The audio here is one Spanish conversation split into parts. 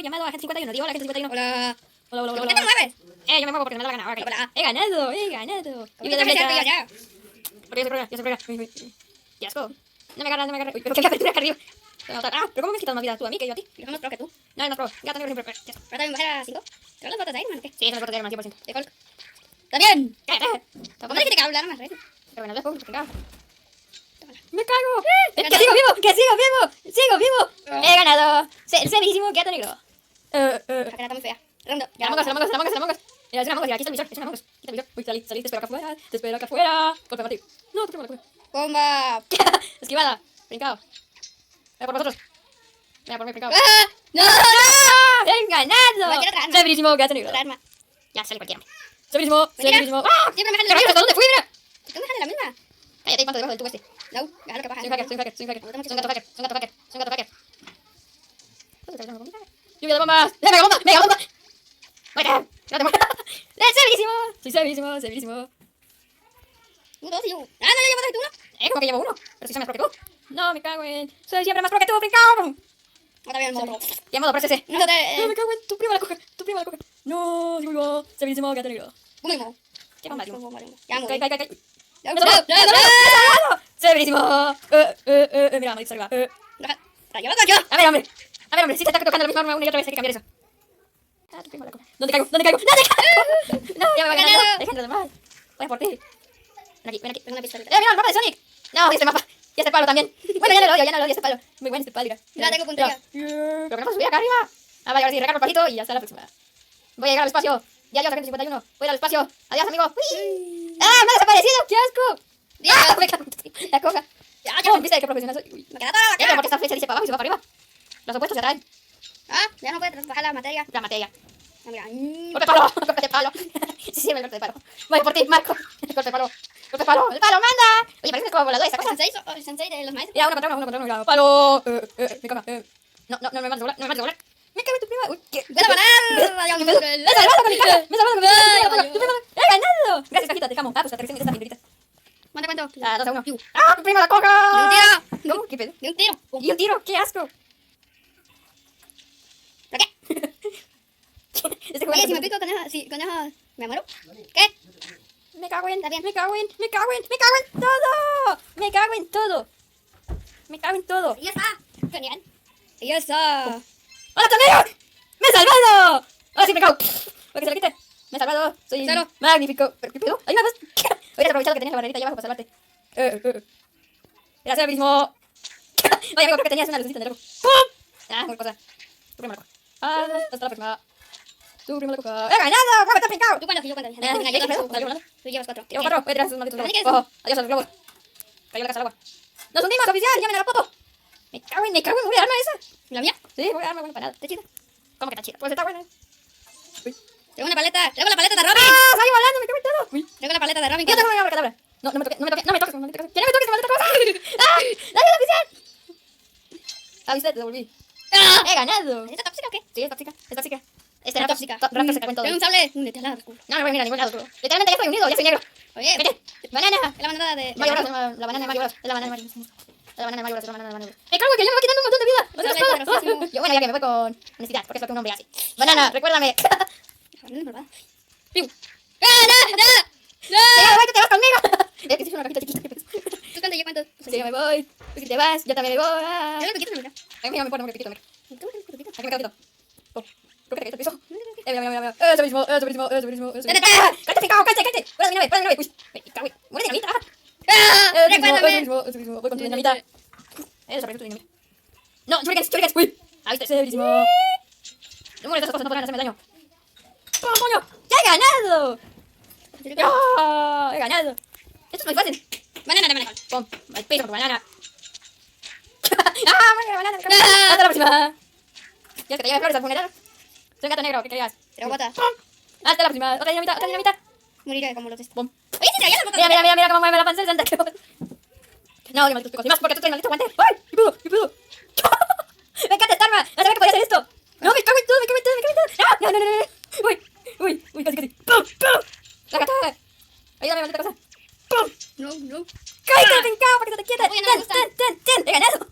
llamado Agente 51. Digo, hola, Agente 51. Hola. Hola, hola, hola, ¿Por qué te hola. mueves? Yo me muevo porque me da la gana. Ok. Hola. He ganado, he ganado. Lluvia de flechas. Ya. Porque yo soy prueba. Qué asco. No me agarras, no me agarras. Uy, pero qué apertura acá arriba. Pero ¿cómo me has quitado más vida? ¿Tú a mí que yo a ti? Yo soy más pro que tú. No, no, pro. Gato negro siempre. Ahora también bajar a 5. ¿Te van las botas de Iron Man o qué? Sí, eso me corta de más 100%. De Hulk. ¡Está bien! Cállate. ¿Cómo dijiste que hablar más rápido? Pero bueno, después, porque cago. Tómala. ¡Me cago! ¡Que ganado. sigo vivo! ¡Que sigo vivo! ¡Sigo vivo! ¡He ganado! ¡El semisísimo gato negro! La cara está muy fea. Redondo. La mongas. Mira, es una mongas. Y aquí está el visor. Es una mongas. Quita el visor. Uy, salí. Te espero acá afuera. Te espero acá afuera. Golpe mativo. No, te primero. ¡Bomba! Esquivada. Brincado. Venga por vosotros. Venga por mí, brincado. ¡Ah! ¡No! ¡He ganado! Cualquier otra arma. Severísimo gato negro. Otra arma. Ya, sale cualquiera. Severísimo. Cualquiera. ¡Ah! Siempre me dejan de ¡Pero la hasta misma. dónde fui, mira! ¿Por qué me dejan de la misma? Cállate, ¿cuánto debajo del tubo este? No, ya lo que pasa. Soy un hacker. Soy un gato hacker. Lluvia de bombas. ¡Mega bomba! ¡Muerte! ¡No te mueras! Soy severísimo. Dos y uno. ¡Ah, no! ¿Ya llevo dos y tú uno? ¿Cómo que llevo uno? Pero si soy más pro que tú. No, me cago en... Soy siempre más pro que tú, brincado. Ahora bien, modo. Ya modo, procesé. No, No, me cago en... Tu prima la coge. No, sigo vivo. Severísimo gato negro. Bumimo. ¿Qué bomba, tío? Ya, muy Cae. bien. No, No, no. Severísimo. Mira, maldito arriba. Rayo, rayo. A ver, hombre, si te está tocando la misma arma una y otra vez, hay que cambiar eso. Tu prima la coge. ¿Dónde caigo? No, ya me va ganando. Hay gente normal. Voy a por ti. Ven aquí. Tengo una pistola. Mira, el mapa de Sonic. No, y este mapa. Y este palo también. Bueno, ya no lo odio, este palo. Muy bueno este palo, mira. Ya tengo puntería. Pero que no puedo subir acá arriba. Ah, vaya, ahora sí, recargo el palito y hasta la próxima. Voy a llegar al espacio. Ya, adiós, agente 51. Voy a ir al espacio. Adiós, amigo. ¡Ah, me ha desaparecido! ¡Qué asco! Dios. Me cago en ti. La coja. Ya. ¿Viste qué profesional soy? Uy. Me queda toda la Pero cara. porque esta flecha dice para abajo y se va para arriba. Los opuestos se atraen. Ah, ya no puedes bajar la materia. La materia. Ah, mira. Corte de palo. Sí, el corte de palo. Voy por ti, Marco. El corte de palo. El palo manda. Oye, parece como volador esta cosa. ¿El sensei de los maestros? Mira, uno contra uno. Mira, palo. Me caga. No me mates de volar. Me cago en tu prima. Uy, ¿qué? ¡Voy a parar! ¡Rayo, Me he salvado con mi cara. Ay, ¡He ganado! Gracias, cajita, te dejamos. Pues aterricé en estas pinduritas. ¿Cuánto? 2-1. ¡Ah, mi prima la coja! ¡De un tiro! ¿Cómo? ¿Qué pedo? ¡De un tiro! Y un tiro, qué asco. ¿Pero qué? Este Oye, si me pico con eso, ¿me muero? ¿Qué? Me cago en Está bien. todo. Me cago en todo. ¡Y ya está! Genial. ¡Y ya está! ¡Hola, Tornero! ¡Me he salvado! Ahora sí me cago. Para que se lo quite. Me he salvado. Soy Claro. magnífico. ¿Pero qué pedo? ¡Hay una más! Hubieras aprovechado que tenías la barrerita ahí abajo para salvarte. Gracias, mismo. Vaya, amigo, porque tenías una lucecita en el ojo. ¡Pum! Muy cosa. Tu prima la coja. Hasta la próxima. Tu prima la coja. ¡He ganado! ¿Cómo estás brincado? ¿Tú cuántos? Yo cuántos. Venga, yo también. Tú llevas 4. Llevo 4. Voy a tirar esos malditos ¿Para qué globos. es eso? Adiós a los globos. Cayó la casa al agua. ¡Nos hundimos, oficial! ¡Llamen a la poto! Me cago en, voy a arma esa. ¿La mía? Sí, voy a arma buena para nada. ¿Está chida? ¿Cómo que está chida? Pues está buena. Tengo una paleta. Tengo la paleta de Robin. ¡Ah! ¡Salí volando! ¡Me cago en todo! Uy. Tengo la paleta de Robin. Yo tengo una abracadabra. No me toques, maldita cosa. ¡Que no me toques, maldita cosa! ¡Ah! ¡Dale, oficial! Ah, viste, te devolví. ¡Ah! ¡He ganado! ¿Está tóxica o qué? Sí, es tóxica. Está Raptor tóxica. Raptor se cagó en todo. Tengo un sable. Un detalado. No me voy a mirar a ningún lado, bro. Literalmente ya estoy unido, ya soy negro. Oye, Vete. ¡Banana! es la manada de... Mario Bros. La banana de Mario Bros. Es la banana de Mario Bros. Me cago en que ya me va quitando un montón de vida. No seas Sale todo. poderosísimo. Yo, bueno, ya que me voy con honestidad, porque es lo que un hombre hace. Banana, recuérdame. Piu. ¡Ah, no! ¡No! Te vas conmigo. Es que es una cajita chiquita. ¿Tú cuántos? ¿Yo cuántos? Sí, yo me voy. Tú si te vas, yo también me voy. Ah. Yo lo que quito, mira. A mí me pone muy piquito. Aquí ¿Tú qué quito? me quedo quieto. Oh, ¿por qué te caíste al piso? Mira. Eso mismo. ¡Vete! ¡Cállate, picado, cállate! ¡Fuera de mi nave! Uy, me cago en... ¡Muere dinamita! ¡Ah! ¡Recuérdame! Eso mismo. Voy con tu dinamita. Eso, tu dinamita. No, shurikens. Uy. Ah, viste, ese mismo. No mueres esas cosas, no podrán hacerme daño. ¡Oh, coño! ¡Ya he ganado! ¡Ya! ¡He ganado! Esto es muy fácil. Banana de manejo. Pum, al piso con banana. Banana! Hasta la próxima. ¿Quieres que te lleve flores al funeral? Soy un gato negro, ¿qué querías? Tengo botas. Hasta la próxima. Otra dinamita. Moriré como los de... Pum. Oye, si traía las botas. Mira cómo mueve la panza el Santa Claus. No, odio malditos picos. Y más porque tú traes maldito guante. ¡Ay! ¡Mi pedo! Me encanta esta arma. No sabía que podía hacer esto. No, me cago en todo. No. Uy, casi. ¡Pum! ¡Lágate! Ayúdame, maldita cosa. ¡Pum! No. ¡Cállate, brincado, para que no te quietas! Oye, no me gusta. ¡Ten! ¡He ganado!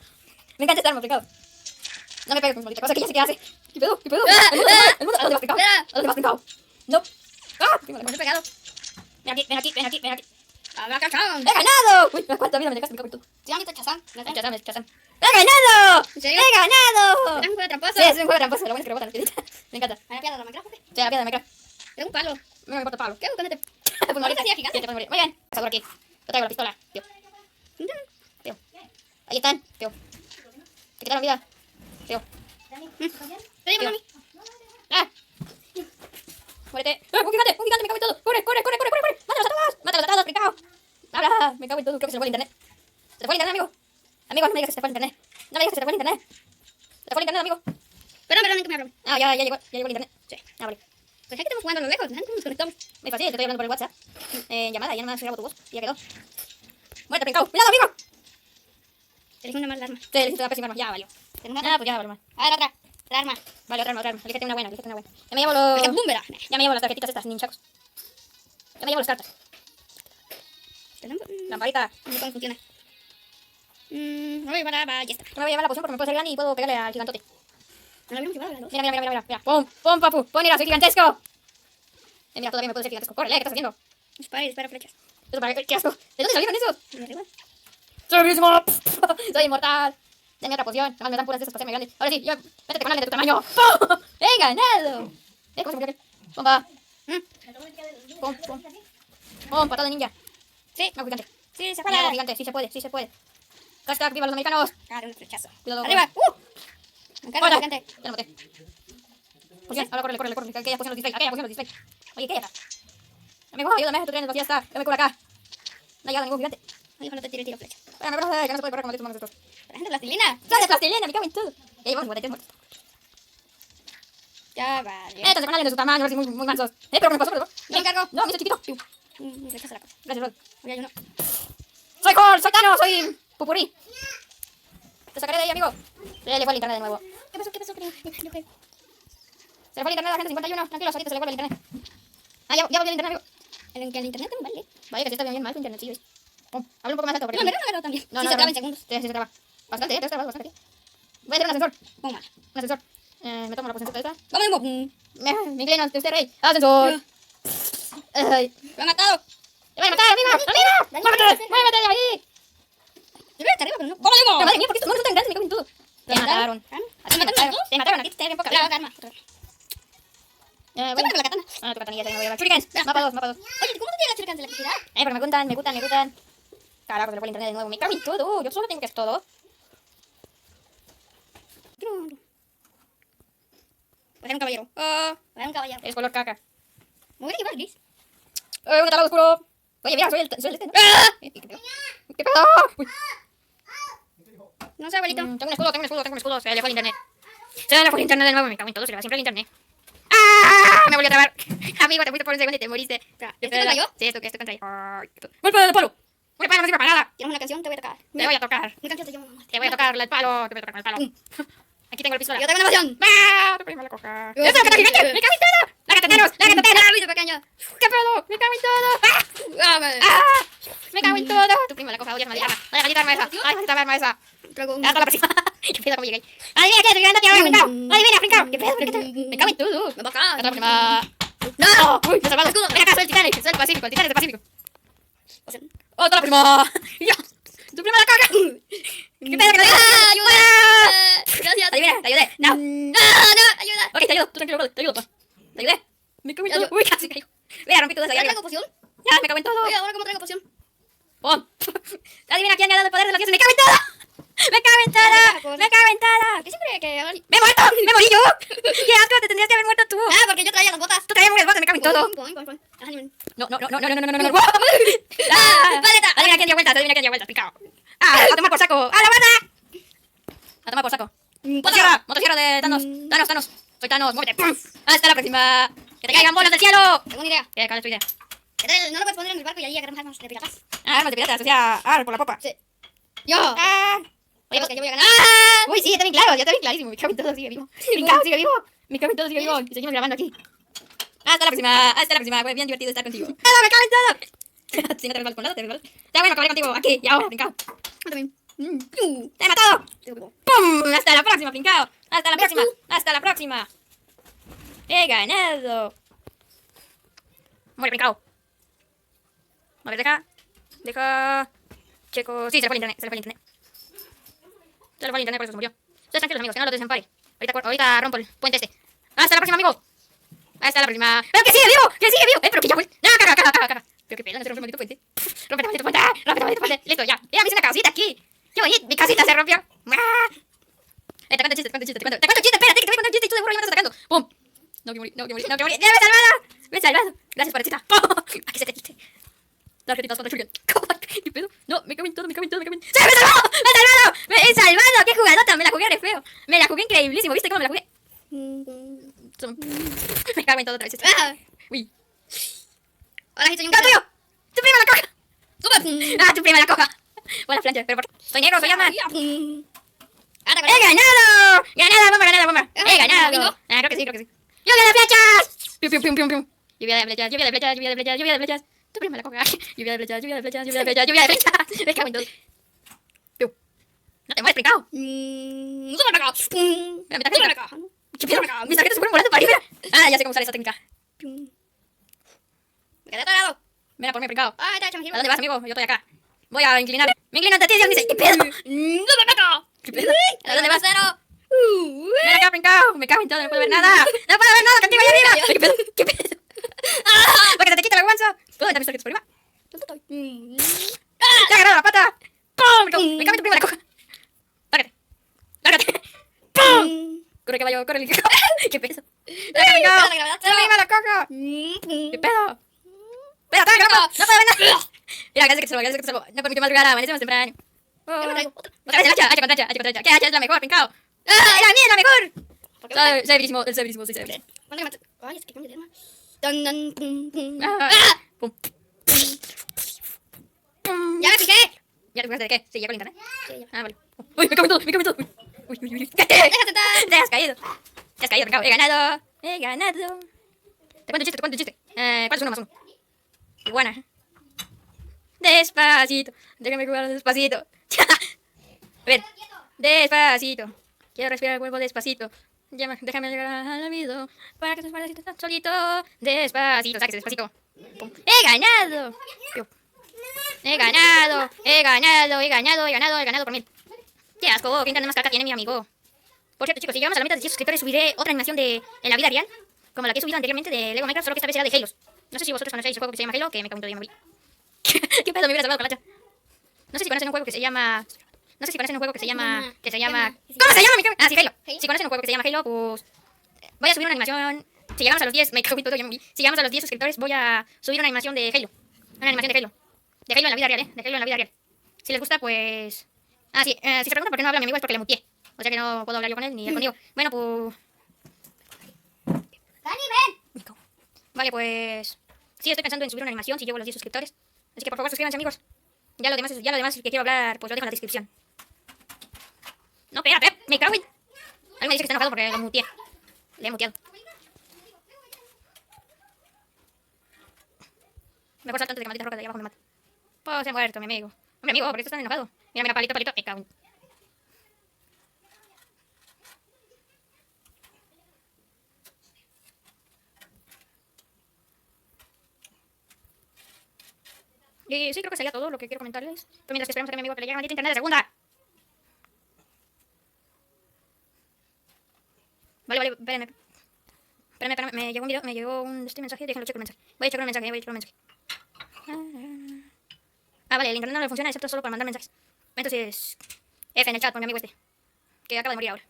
Me encanta esta arma, brincado. No me pegues con maldita cosa que ya sé qué hace. ¿Qué pedo? ¿Qué pedo? ¡Ah! El mundo, el mundo. ¿A dónde vas, brincado? Espera. ¿A dónde vas, brincado? No. ¡Ah! Me he pegado. Ven aquí, ven aquí, ven aquí, ven aquí. ¡Habla, cachón! ¡He ganado! Uy, ¿cuánta vida me dejaste? Me cago en todo. ¿Sí han visto Chazán? Me rechazan, me rechazan. ¡He ganado! ¿En serio? ¡He ganado! ¿Es un juego tramposo? Sí, es un juego tramposo, lo bueno es que rebotan, piedrita. Me encanta. ¿A la piedra de Minecraft? Sí, la piedra de Minecraft. Es un palo. No me importa el palo. ¿Qué hago con este? Pues morir. hacía gigante? Sí, te puedes morir. Muy bien. Cazador aquí. Yo traigo la pistola, tío. Tío. Ahí están, tío. Te quitaron vida. Tío. Te llevo a mí. ¡Ah! ¡Muérete! ¡Un gigante! ¡Un gigante! ¡Me cago en todo! ¡Corre, corre, corre, corre, corre! ¡Mátalos a todos! ¡Mátalos a todos, brincao! ¡Habla! Me cago en todo. Creo que se le fue el internet. Se te fue el internet, amigo. Amigo, no me digas que se te fue el internet. No me digas que se te fue el internet. Se te fue el internet, amigo. Perdón, que me hablo. Ah, ya llegó el internet. Sí. Ah, vale. Pues ya que estamos jugando a lo lejos, ¿no? Nos conectamos. Muy fácil, te estoy hablando por el WhatsApp. Llamada, ya nomás grabo tu voz. Y ya quedó. Muerte, brincao. ¡Cuidado, amigo! Elegí una más arma. Sí, le hiciste la pésima arma. Ya valió. Tengo una Ah, pues ya valió mal. A ver, otra. Otra arma. Vale, otra arma. Elígete una buena, elígete una buena. Ya me llevo los... Este boomerang. Ya me llevo las tarjetitas estas, ninchacos. Ya me llevo las cartas. Lamparita. No sé cómo funciona. No voy para ballesta. No me voy a llevar la poción porque me puedo hacer grande y puedo pegarle al gigantote. No la habíamos llevado las dos. Mira, mira, mira, mira, mira. ¡Pum! ¡Pum, papu! ¡Pum, mira, soy gigantesco! Mira, todavía me puedo ser gigantesco. ¡Córrele, que estás haciendo! Dispara y dispara flechas. Eso para... ¡Qué asco! ¿De dónde salieron esos? ¿De arriba? ¡Soy mismo! ¡Soy inmortal! Dame otra poción. Además me dan puras de esas para hacerme grande. Ahora sí, yo... Métete con alguien de tu tamaño. ¡Pum! ¡He ganado! ¿Cómo se murió aquel? ¡Pum, va! ¡Pum, pum! ¡Pum, patada de ninja! Sí. No, gigante. Sí, se Mira, para. gigante. Sí se puede, sí se puede. Hashtag viva los americanos. Ah, de un flechazo. Cuidado. Arriba. Me encargo Hola. gigante. Ya lo maté. Poción, ahora córrele, córrele, córrele. Aquella poción los dislike, aquella poción los dislike. Oye, ¿qué está? Amigo, ayúdame, tu tren vacía está. Yo me cubro acá. No ha llegado ningún gigante. Oye, no te tiro flechas. Espérame, brother, que no se puede correr como de tus manos estos. La gente plastilina. ¡Sal de plastilina! Me cago en todo. Y ahí vamos, 43 muertos. Ya vale. Estos con alguien de su tamaño, ahora sí muy mansos. Pero me pasó, pero... Me encargo. No, me hizo chiquito. Un flechazo a la cosa. Gracias, bro. Oye, hay uno. Soy Cole, soy Tano, soy Pupurrí. Te sacaré de ahí, amigo. Se le fue el internet de nuevo. ¿Qué pasó? ¿Qué pasó? ¿Qué pasó? Se le fue el internet a la gente 51. Tranquilo, ahorita se le vuelve el internet. Ah, ya volvió el internet, amigo. En el internet no vale. Vaya que sí está bien mal tu internet, sí. Pum, habla un poco más alto. No, me agarró también. No, Sí, no, se no. traba en segundos. Sí, se traba. Bastante, te has trabado bastante. Voy a hacer un ascensor. Muy mal. Un ascensor. Me tomo la poción esta. Vamos, Me inclino ante usted, rey. Ascensor. Ay. lo ha matado. ¡Te voy a matar, amigo! ¡Amigo! ¡Muévete! ¡Muévete de ahí! Debería estar arriba, pero no. ¿Cómo Pero digo? madre mía, ¿por qué estos monos son tan grandes? Me cago en todo. Te mataron. ¿A ti me mataron? Te mataron, aquí te bien poca La vida. arma. Bueno. Tómate la katana. Ah, tu katanilla, ya me voy a llevar. Shurikens. Mapa 2, mapa 2. Oye, ¿cómo te tiras churicans de electricidad? Porque me gustan, me gustan, me gustan. Carajo, se le fue el internet de nuevo. Me cago en todo. Yo solo tengo que hacer todo. Pues era un caballero. Oh, era un caballero. Es color caca. Me voy a llevar gris. Un talado oscuro. Oye, mira, soy el este, ¿no? ¡Ah! ¿Qué pedo? ¿Qué pedo? Uy. No sé, abuelito. Tengo un escudo, tengo un escudo, tengo un escudo. Se le fue el internet. Se le fue el internet de nuevo. Me cago en todo. Se le va siempre el internet. ¡Ah! Me volví a trabar. Amigo, te fuiste por un segundo y te moriste. Espera, ¿esto contra yo? Sí, esto contra yo. ¡Golpe del palo! ¡Un palo no sirve para nada! Tienes una canción, te voy a tocar. Te voy a tocar. Mi canción se llama Mamá. Te voy a tocar el palo. Te voy a tocar el palo. Aquí tengo el pistola. Yo tengo una canción. ¡Ah! Te primero la coca. Yo- ¡Esto es lo que te gigante! ¡Me cago en todo! ¡Lágate, Thanos! ¡Lágate, Thanos! ¡Ah, bicho pequeño! ¿Qué pedo? ¡Me cago en todo! ¡Ah! ¡Ah, ¡Ah! ¡Me cago en todo! Tu primo la coja, odias maldita arma. ¡Ay, maldita arma esa! ¡Ay, maldita arma esa! Traigo un... Hasta la próxima. ¿Qué pedo? ¿Cómo llegué? ¡Ay, mira, qué gigante ahora, brincao! ¡Ay, mira, brincao! ¿Qué pedo? ¿Qué te- Me cago en todo! Me va acá. Hasta la próxima. ¡No! ¡Uy, me he salvado! ¡Ven acá, soy el Titanic! ¡Soy el Pacífico! ¡El Titanic del Pacífico! O sea, ¡Hasta la próxima! ¡Ya! ¡Tu prima la caga! ¿Qué pedo? ¿Qué te ¡Ah, digo? ayuda! Gracias. Adivina, te ayudé. No. ¡No, ayuda! Ok, te ayudo. Tú tranquilo, brother. Te ayudo, pa. Te ayudé. Me cago en todo. Ayuda. Uy, casi caigo. Mira, rompí todo eso. ¿Ahora Ya, traigo poción? ya, me cago en todo. Oye, ¿ahora cómo traigo poción? ¡Pum! Adivina quién me ha dado el poder de los dioses. ¡Me cago en todo! ¡Me cago en todo! ¡Me cago en todo! ¿Por qué siempre que... ¡Me he muerto! ¡Me morí yo! ¡Qué asco! ¡Te tendrías que haber muerto tú! Ah, porque yo traía las botas. ¡Tú traías muy botas! ¡Me cago en todo! Boing, boing, boing. Ajá, ni- No, no, no, no, no, no, no, no, no, no. ¡Ah, paleta! Adivina quién dio vueltas. Adivina quién dio vueltas. Picao. ¡Ah! ¡A tomar por saco! ¡A la guarda! ¡A tomar por saco! ¡Motosierra! ¡Motosierra de Thanos! ¡Thanos, Thanos! ¡Soy Thanos! ¡Muévete! ¡Pum! ¡Hasta la próxima! ¡Que te caigan bolas del cielo! Tengo una idea. ¿Cuál es tu idea? No lo puedes poner en el barco y allí agarramos armas de piratas. Ah, armas de piratas, o sea, por la popa. Sí. ¡Yo! Ah. Oye, Oye, que yo voy a ganar. ¡Ah! uy, sí, está bien claro, ya está bien clarísimo. Mi cago en todo sigue vivo. Mi cago sigue vivo. Mi cago en todo sigue vivo. Y seguimos grabando aquí. Hasta la próxima. Hasta la próxima. Fue bien divertido estar contigo. ¡Ah, me cago en todo! Si no te resbalas por un lado, te resbalas. Está bueno, acabaré contigo. Aquí y ahora, mi cago. Yo también. ¡Te he matado! ¡Pum! ¡Hasta la próxima, Princao! ¡Hasta la próxima! ¡Hasta la próxima! ¡He ganado! Muere, Princao. A ver, deja... Checo... Sí, se le fue el internet, Se le fue el internet, por eso se murió. Ustedes tranquilos, amigos, que no lo desampare. Ahorita rompo el puente este. ¡Hasta la próxima, amigo! ¡Hasta la próxima! ¡Pero que sigue vivo! ¡Que sigue vivo! ¡Pero que ya fue! ¡No, caga! Pero qué pena, no se rompe el maldito puente. ¡Rompe el maldito puente! Listo, ya. Ya me hice una casita aquí. ¡Qué bonito! Mi casita se rompió. Te cuento chiste, espérate, que te voy a contar un chiste y tú de burro y me estás atacando. ¡Pum! No, que morí. ¡Ya me he salvado! Gracias, parecita. Aquí se te quite. Tarjetitas para Julián. ¿Qué pedo? No, me cago en todo. ¡Sí, me he salvado! ¡Me he salvado! ¡Qué jugadota! Me la jugué re feo. Me la jugué increíblísimo. ¿Viste cómo me la jugué? Me cago en todo otra vez. Uy. Ahora sí soy un ¡Gato tuyo! ¡Tu prima la coja! ¡Súper! ¡Ah, tu prima la coja! Buena plancha, pero soy negro, soy llama. Ahora ¡He ganado! ¡Ganada, bomba! ¡He ganado! ¿Bingo? Ah, creo que sí. ¡Lluvia de flechas! ¡Pium, pium, pium, pium, pium! Lluvia de flechas. Tu prima la coja. Lluvia de flechas. Me cago en todo. Pium. No te mueres, Princao. ¡Súper acá! Mira, mi tarjeta. ¿Qué pedo? Mis tarjetas se fueron volando para arriba. Ah, ya sé cómo usar esa técnica. Me quedé atorado. Ven a por mí, Princao. ¡Ah, está hecho mi ¿A dónde vas, amigo? Yo estoy acá. Voy a inclinarme. Me inclino ante ti, Dios dice. ¿Qué pedo? ¡Súper acá! ¿Qué pedo? ¿A dónde vas? Cero. Ven acá, Princao. Me cago en todo, no puedo ver nada. No puedo ver nada contigo allá arriba. ¿Qué pedo? ¿Qué pedo? Para que se te quite la vergüenza. ¿Puedo dar mis tarjetas por arriba? ¿Dónde estoy? ¡Ya he agarrado la pata! ¡Pum! Me cago en tu prima la coja. Lárgate. ¡Pum! Corre, caballo, corre, ligero. ¿Qué pedo? ¡Lárgate, Princao! ¡Tu prima la coja! ¿Qué pedo? ¡Espera, ataca, no puedo ver nada! Mira, gracias que te salvo. No permite madrugar, amanecemos temprano. Otra vez el hacha con hacha. ¿Qué hacha es la mejor, Princao? ¡La mía es la mejor! Soy habilismo, soy sabirísimo. Ay, es que cambio de arma. Dun, dun, pum, pum. Pum. ¡Ya me fijé! ¿Ya te fijaste de qué? Sí, ya con el internet. Sí, ya. Ah, vale. ¡Uy, me cago en todo! ¡Uy! ¡Cállate! ¡Déjate estar! ¡Te has caído! Princao. He ganado. Te cuento un chiste. ¿Cuál es 1 más 1? Iguana. Despacito. Déjame jugar despacito. A ver. Despacito. Quiero respirar el cuerpo despacito. Déjame llegar al olvido. Para que tus padres estén solito. Despacito. Sáquese despacito. Pum. ¡He ganado! Piu. He ganado por 1000. ¡Qué asco! ¿Qué internet más caca tiene mi amigo? Por cierto, chicos, si llegamos a la meta de 10 suscriptores, subiré otra animación en la vida real, como la que he subido anteriormente de Lego Minecraft, solo que esta vez será de Halo. No sé si vosotros conocéis el juego que se llama Halo, que me cago en todo, ya me morí. ¿Qué pedo? Me hubiera salvado con la hacha. No sé si conocen un juego que se llama... ¿Cómo se llama, mi cabrón? Ah, sí, Halo. Si conocen un juego que se llama Halo, pues... Voy a subir una animación... Si llegamos a los 10... Me cago en todo, ya me morí. Si llegamos a los 10 suscriptores, voy a subir una animación de Halo. Una animación de Halo. De Halo en la vida real, De Halo en la vida real. Si les gusta, pues... Ah, sí. Si se preguntan por qué no habla mi amigo es porque le muteé. O sea que no puedo hablar yo con él ni él conmigo. Bueno, pues... ¡Dani, ven! Vale, pues... Sí, estoy pensando en subir una animación si llego a los 10 suscriptores. Así que por favor suscríbanse, amigos. Ya lo demás que quiero hablar, pues lo dejo en la descripción. No, espera, me cago en... Alguien me dice que está enojado porque lo muteé. Le he muteado. Mejor salto antes de que maldita roca de ahí abajo me mate. Pues se ha muerto, mi amigo. Hombre, amigo, ¿por qué estás tan enojado? Mira, palito, me cago en... Y sí, creo que sería todo lo que quiero comentarles. Pero mientras que esperamos a que mi amigo que le llegue maldita internet de segunda. Vale, espérenme. Me llegó un video, me llegó este mensaje, déjenlo checo el mensaje. Voy a checar un mensaje. Ah, vale, el internet no le funciona excepto solo para mandar mensajes. Entonces, F en el chat por mi amigo este, que acaba de morir ahora.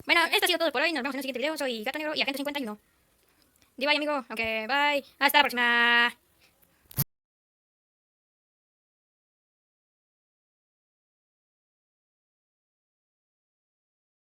Bueno, esto ha sido todo por hoy, nos vemos en el siguiente video. Soy Gato Negro y Agente 51. Di bye, amigo, aunque bye. Hasta la próxima.